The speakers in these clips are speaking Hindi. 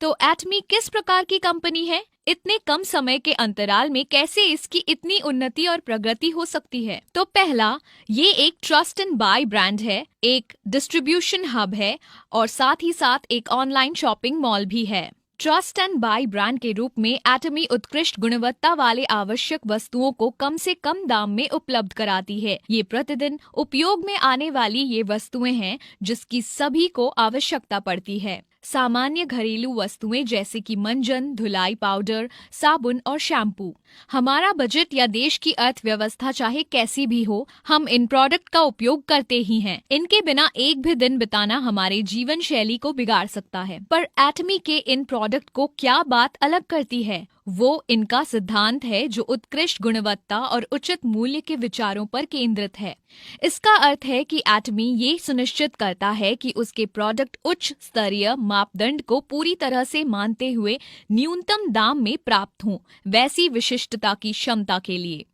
तो एटमी किस प्रकार की कंपनी है? इतने कम समय के अंतराल में कैसे इसकी इतनी उन्नति और प्रगति हो सकती है? तो पहला, ये एक ट्रस्ट एंड बाय ब्रांड है, एक डिस्ट्रीब्यूशन हब है और साथ ही साथ एक ऑनलाइन शॉपिंग मॉल भी है। ट्रस्ट एंड बाय ब्रांड के रूप में एटमी उत्कृष्ट गुणवत्ता वाले आवश्यक वस्तुओं को कम से कम दाम में उपलब्ध कराती है। ये प्रतिदिन उपयोग में आने वाली ये वस्तुएं हैं जिसकी सभी को आवश्यकता पड़ती है। सामान्य घरेलू वस्तुएं जैसे कि मंजन, धुलाई पाउडर, साबुन और शैम्पू। हमारा बजट या देश की अर्थव्यवस्था चाहे कैसी भी हो, हम इन प्रोडक्ट का उपयोग करते ही हैं। इनके बिना एक भी दिन बिताना हमारे जीवन शैली को बिगाड़ सकता है। पर एटमी के इन प्रोडक्ट को क्या बात अलग करती है? वो इनका सिद्धांत है जो उत्कृष्ट गुणवत्ता और उचित मूल्य के विचारों पर केंद्रित है। इसका अर्थ है कि एटमी ये सुनिश्चित करता है कि उसके प्रोडक्ट उच्च स्तरीय मापदंड को पूरी तरह से मानते हुए न्यूनतम दाम में प्राप्त हों, वैसी विशिष्टता की क्षमता के लिए।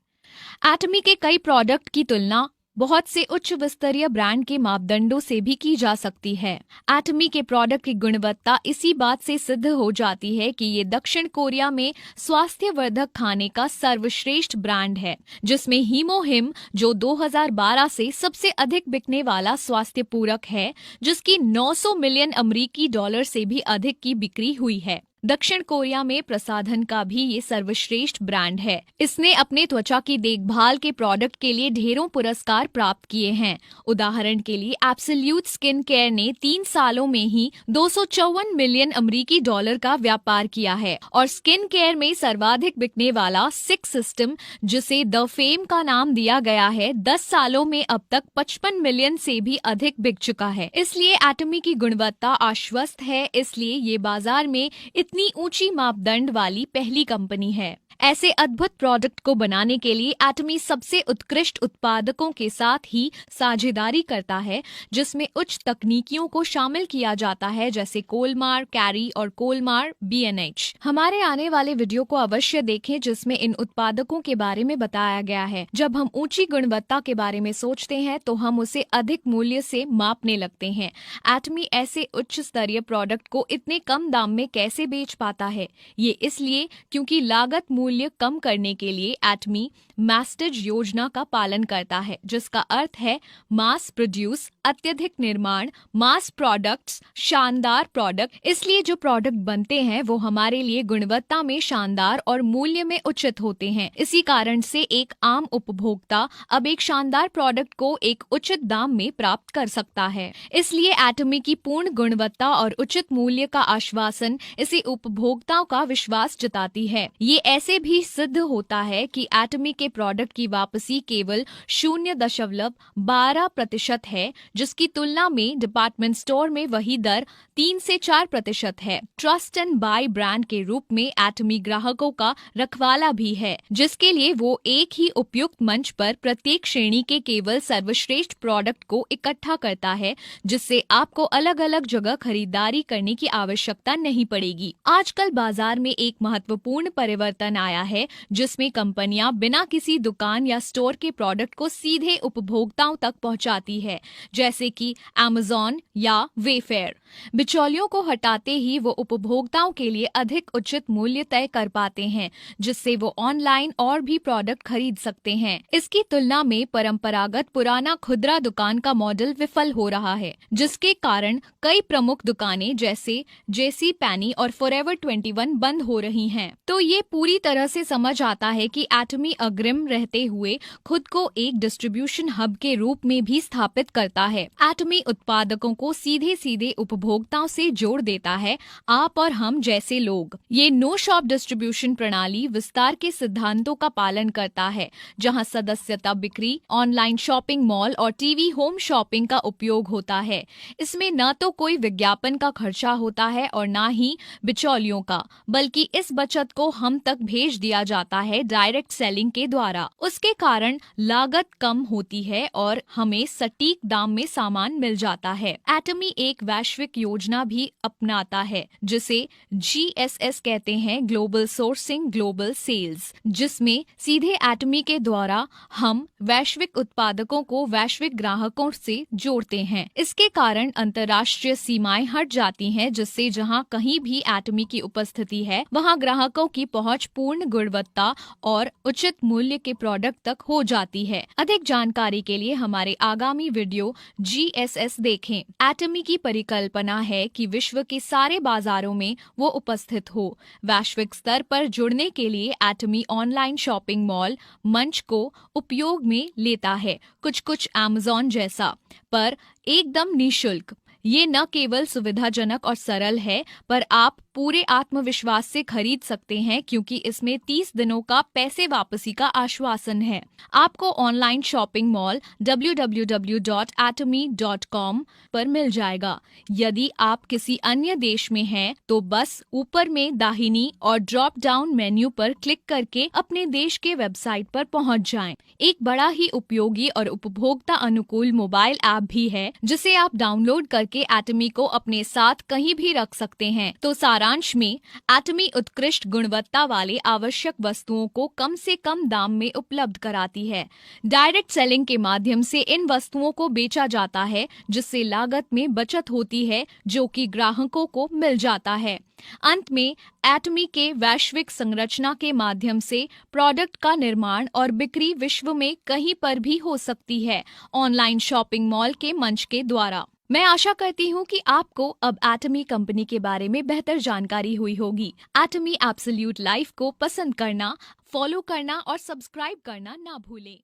एटमी के कई प्रोडक्ट की तुलना बहुत से उच्च स्तरीय ब्रांड के मापदंडों से भी की जा सकती है। एटमी के प्रोडक्ट की गुणवत्ता इसी बात से सिद्ध हो जाती है कि ये दक्षिण कोरिया में स्वास्थ्यवर्धक खाने का सर्वश्रेष्ठ ब्रांड है, जिसमें हीमोहिम जो 2012 से सबसे अधिक बिकने वाला स्वास्थ्य पूरक है, जिसकी 900 मिलियन अमेरिकी डॉलर से भी अधिक की बिक्री हुई है। दक्षिण कोरिया में प्रसाधन का भी ये सर्वश्रेष्ठ ब्रांड है। इसने अपने त्वचा की देखभाल के प्रोडक्ट के लिए ढेरों पुरस्कार प्राप्त किए हैं। उदाहरण के लिए एब्सोल्यूट स्किन केयर ने 3 सालों में ही 254 मिलियन अमेरिकी डॉलर का व्यापार किया है और स्किन केयर में सर्वाधिक बिकने वाला सिक्स सिस्टम, जिसे द फेम का नाम दिया गया है, 10 सालों में अब तक 55 मिलियन से भी अधिक बिक चुका है। इसलिए एटमी की गुणवत्ता आश्वस्त है, इसलिए ये बाजार में इतनी ऊंची मापदंड वाली पहली कंपनी है। ऐसे अद्भुत प्रोडक्ट को बनाने के लिए एटमी सबसे उत्कृष्ट उत्पादकों के साथ ही साझेदारी करता है, जिसमें उच्च तकनीकियों को शामिल किया जाता है, जैसे कोलमार, कैरी और कोलमार BNH। हमारे आने वाले वीडियो को अवश्य देखें, जिसमें इन उत्पादकों के बारे में बताया गया है। जब हम ऊंची गुणवत्ता के बारे में सोचते हैं तो हम उसे अधिक मूल्य से मापने लगते हैं। एटमी ऐसे उच्च स्तरीय प्रोडक्ट को इतने कम दाम में कैसे बेच पाता है? ये इसलिए क्योंकि लागत मूल्य कम करने के लिए एटमी मैस्टेज योजना का पालन करता है, जिसका अर्थ है मास प्रोड्यूस, अत्यधिक निर्माण, मास प्रोडक्ट्स, शानदार प्रोडक्ट। इसलिए जो प्रोडक्ट बनते हैं वो हमारे लिए गुणवत्ता में शानदार और मूल्य में उचित होते हैं। इसी कारण से एक आम उपभोक्ता अब एक शानदार प्रोडक्ट को एक उचित दाम में प्राप्त कर सकता है। इसलिए एटमी की पूर्ण गुणवत्ता और उचित मूल्य का आश्वासन इसे उपभोक्ताओं का विश्वास जताती है। ये ऐसे भी सिद्ध होता है कि एटमी के प्रोडक्ट की वापसी केवल 0.12% है, जिसकी तुलना में डिपार्टमेंट स्टोर में वही दर 3 से 4% है। ट्रस्ट एंड बाय ब्रांड के रूप में एटमी ग्राहकों का रखवाला भी है, जिसके लिए वो एक ही उपयुक्त मंच पर प्रत्येक श्रेणी के केवल सर्वश्रेष्ठ प्रोडक्ट को इकट्ठा करता है, जिससे आपको अलग अलग जगह खरीदारी करने की आवश्यकता नहीं पड़ेगी। आजकल बाजार में एक महत्वपूर्ण परिवर्तन आया है, जिसमें कंपनियां बिना किसी दुकान या स्टोर के प्रोडक्ट को सीधे उपभोक्ताओं तक पहुंचाती है, जैसे कि Amazon या वेफेयर। बिचौलियों को हटाते ही वो उपभोक्ताओं के लिए अधिक उचित मूल्य तय कर पाते हैं, जिससे वो ऑनलाइन और भी प्रोडक्ट खरीद सकते हैं। इसकी तुलना में परंपरागत पुराना खुदरा दुकान का मॉडल विफल हो रहा है, जिसके कारण कई प्रमुख दुकानें जैसे JC Penney और Forever 21 बंद हो रही हैं। तो ये पूरी तरह से समझ आता है कि एटमी अग्रिम रहते हुए खुद को एक डिस्ट्रीब्यूशन हब के रूप में भी स्थापित करता है। एटमी उत्पादकों को सीधे सीधे उपभोक्ताओं से जोड़ देता है, आप और हम जैसे लोग। ये नो शॉप डिस्ट्रीब्यूशन प्रणाली विस्तार के सिद्धांतों का पालन करता है, जहां सदस्यता बिक्री, ऑनलाइन शॉपिंग मॉल और टीवी होम शॉपिंग का उपयोग होता है। इसमें न तो कोई विज्ञापन का खर्चा होता है और न ही बिचौलियों का, बल्कि इस बचत को हम तक भेज दिया जाता है डायरेक्ट सेलिंग के द्वारा। उसके कारण लागत कम होती है और हमें सटीक दाम में सामान मिल जाता है। एटमी एक वैश्विक योजना भी अपनाता है जिसे GSS कहते हैं, ग्लोबल सोर्सिंग ग्लोबल सेल्स, जिसमें सीधे एटमी के द्वारा हम वैश्विक उत्पादकों को वैश्विक ग्राहकों से जोड़ते हैं। इसके कारण अंतर्राष्ट्रीय सीमाएं हट जाती हैं, जिससे जहां कहीं भी एटमी की उपस्थिति है वहां ग्राहकों की पहुंच पूर्ण गुणवत्ता और उचित मूल्य के प्रोडक्ट तक हो जाती है। अधिक जानकारी के लिए हमारे आगामी वीडियो GSS देखें। एटमी की परिकल्पना है कि विश्व के सारे बाजारों में वो उपस्थित हो। वैश्विक स्तर पर जुड़ने के लिए एटमी ऑनलाइन शॉपिंग मॉल मंच को उपयोग में लेता है, कुछ Amazon जैसा, पर एकदम निःशुल्क। ये न केवल सुविधाजनक और सरल है, पर आप पूरे आत्मविश्वास से खरीद सकते हैं क्योंकि इसमें 30 दिनों का पैसे वापसी का आश्वासन है। आपको ऑनलाइन शॉपिंग मॉल www.atomy.com पर मिल जाएगा। यदि आप किसी अन्य देश में हैं, तो बस ऊपर में दाहिनी और ड्रॉप डाउन मेन्यू पर क्लिक करके अपने देश के वेबसाइट पर पहुंच जाएं। एक बड़ा ही उपयोगी और उपभोक्ता अनुकूल मोबाइल ऐप भी है जिसे आप डाउनलोड करके एटमी को अपने साथ कहीं भी रख सकते हैं। तो सारांश में, एटमी उत्कृष्ट गुणवत्ता वाले आवश्यक वस्तुओं को कम से कम दाम में उपलब्ध कराती है। डायरेक्ट सेलिंग के माध्यम से इन वस्तुओं को बेचा जाता है, जिससे लागत में बचत होती है जो कि ग्राहकों को मिल जाता है। अंत में, एटमी के वैश्विक संरचना के माध्यम से प्रोडक्ट का निर्माण और बिक्री विश्व में कहीं पर भी हो सकती है, ऑनलाइन शॉपिंग मॉल के मंच के द्वारा। मैं आशा करती हूँ कि आपको अब एटमी कंपनी के बारे में बेहतर जानकारी हुई होगी। एटमी एब्सोल्यूट लाइफ को पसंद करना, फॉलो करना और सब्सक्राइब करना ना भूलें।